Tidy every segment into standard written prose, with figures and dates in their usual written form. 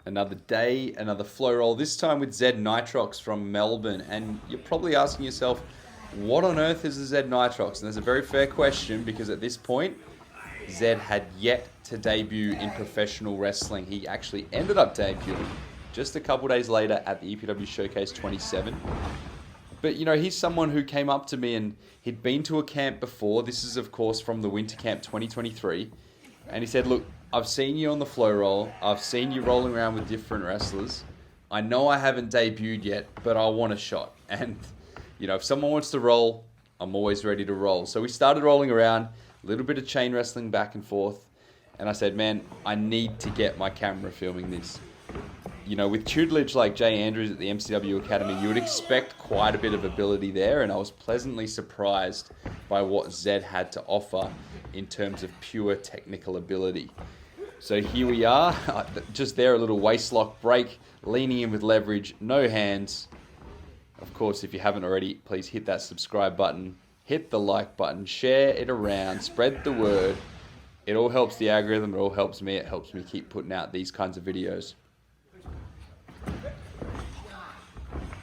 Another day, another flow roll, this time with Zedd Nitrox from Melbourne. And you're probably asking yourself, what on earth is a Zedd Nitrox? And there's a very fair question, because at this point, Zedd had yet to debut in professional wrestling. He actually ended up debuting just a couple days later at the EPW Showcase 27. But, you know, he's someone who came up to me and he'd been to a camp before. This is, of course, from the Winter Camp 2023. And he said, look, I've seen you on the flow roll. I've seen you rolling around with different wrestlers. I know I haven't debuted yet, but I want a shot. And, you know, if someone wants to roll, I'm always ready to roll. So we started rolling around, a little bit of chain wrestling back and forth. And I said, man, I need to get my camera filming this. You know, with tutelage like Jay Andrews at the MCW Academy, you would expect quite a bit of ability there, and I was pleasantly surprised by what Zedd had to offer in terms of pure technical ability. So here we are, just there, a little waist lock break, leaning in with leverage, no hands. Of course, if you haven't already, please hit that subscribe button, hit the like button, share it around, spread the word. It all helps the algorithm, it all helps me, it helps me keep putting out these kinds of videos.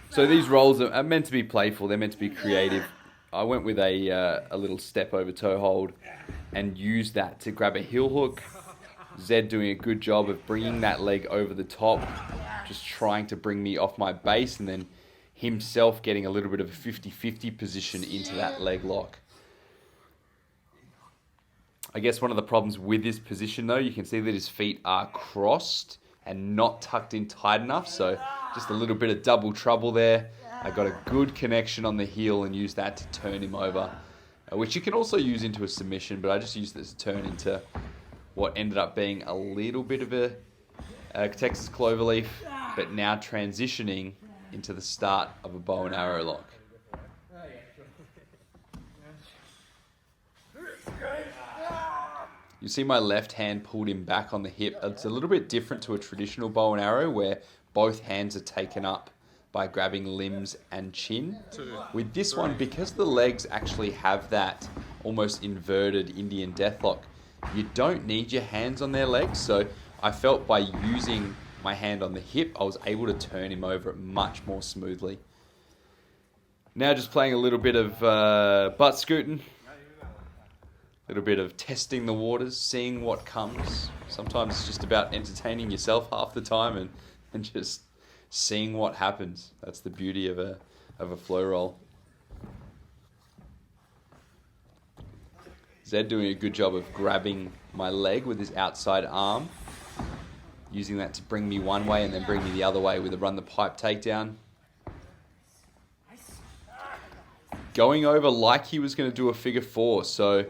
So these rolls are meant to be playful, they're meant to be creative. I went with a little step over toe hold and used that to grab a heel hook. Zedd doing a good job of bringing that leg over the top, just trying to bring me off my base, and then himself getting a little bit of a 50-50 position into that leg lock. I guess one of the problems with this position though, you can see that his feet are crossed and not tucked in tight enough, so just a little bit of double trouble there. I got a good connection on the heel and used that to turn him over, which you can also use into a submission, but I just used this to turn into what ended up being a little bit of a Texas cloverleaf, but now transitioning into the start of a bow and arrow lock. You see my left hand pulled him back on the hip. It's a little bit different to a traditional bow and arrow where both hands are taken up by grabbing limbs and chin. With this one, because the legs actually have that almost inverted Indian deathlock, you don't need your hands on their legs. So I felt by using my hand on the hip, I was able to turn him over much more smoothly. Now just playing a little bit of butt scooting. A little bit of testing the waters, seeing what comes. Sometimes it's just about entertaining yourself half the time and just seeing what happens. That's the beauty of a flow roll. Zedd doing a good job of grabbing my leg with his outside arm, using that to bring me one way and then bring me the other way with a run the pipe takedown. Going over like he was going to do a figure four, so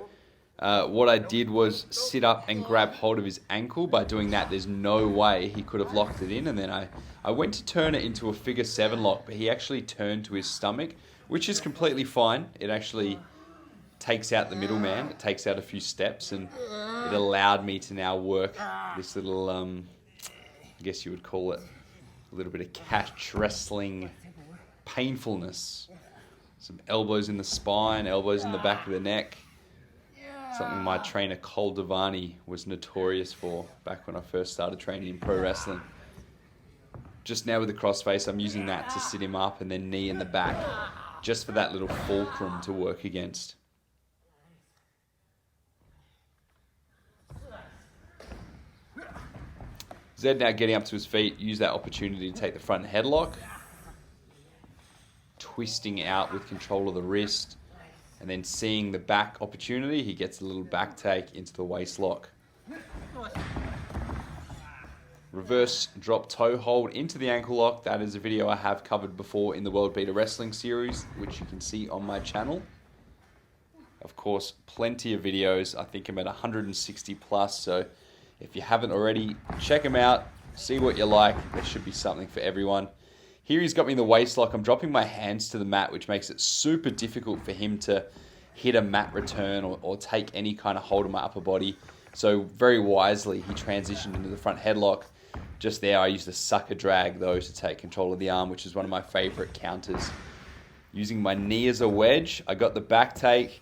what I did was sit up and grab hold of his ankle. By doing that, there's no way he could have locked it in. And then I went to turn it into a figure seven lock, but he actually turned to his stomach, which is completely fine. It actually takes out the middleman. It takes out a few steps, and it allowed me to now work this little, I guess you would call it, a little bit of catch wrestling painfulness. Some elbows in the spine, elbows in the back of the neck. Something my trainer Cole Devani was notorious for back when I first started training in pro wrestling. Just now with the crossface, I'm using that to sit him up and then knee in the back, just for that little fulcrum to work against. Zedd now getting up to his feet, use that opportunity to take the front headlock. Twisting out with control of the wrist. And then seeing the back opportunity, he gets a little back take into the waist lock. Reverse drop toe hold into the ankle lock. That is a video I have covered before in the World Beater Wrestling series, which you can see on my channel. Of course, plenty of videos. I think I'm at 160 plus, so if you haven't already, check them out. See what you like. There should be something for everyone. Here he's got me in the waist lock. I'm dropping my hands to the mat, which makes it super difficult for him to hit a mat return or take any kind of hold of my upper body. So very wisely, he transitioned into the front headlock. Just there, I used a sucker drag, though, to take control of the arm, which is one of my favorite counters. Using my knee as a wedge, I got the back take.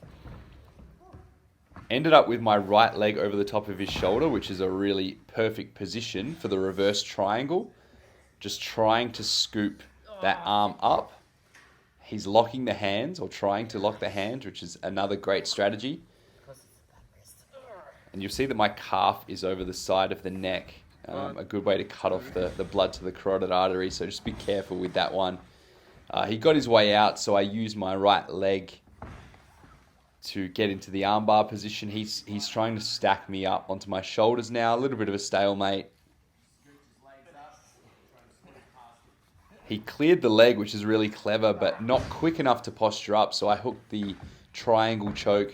Ended up with my right leg over the top of his shoulder, which is a really perfect position for the reverse triangle. Just trying to scoop that arm up. He's locking the hands, or trying to lock the hands, which is another great strategy. And you'll see that my calf is over the side of the neck. A good way to cut off the blood to the carotid artery, so just be careful with that one. He got his way out, so I used my right leg to get into the armbar position. He's trying to stack me up onto my shoulders now. A little bit of a stalemate. He cleared the leg, which is really clever, but not quick enough to posture up, so I hooked the triangle choke.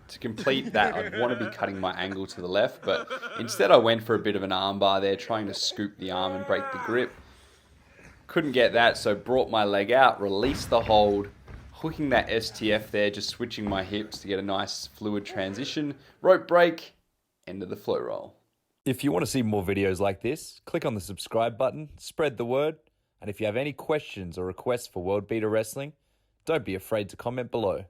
To complete that, I'd want to be cutting my angle to the left, but instead I went for a bit of an armbar there, trying to scoop the arm and break the grip. Couldn't get that, so brought my leg out, released the hold, hooking that STF there, just switching my hips to get a nice fluid transition. Rope break, end of the flow roll. If you want to see more videos like this, click on the subscribe button, spread the word, and if you have any questions or requests for World Beater Wrestling, don't be afraid to comment below.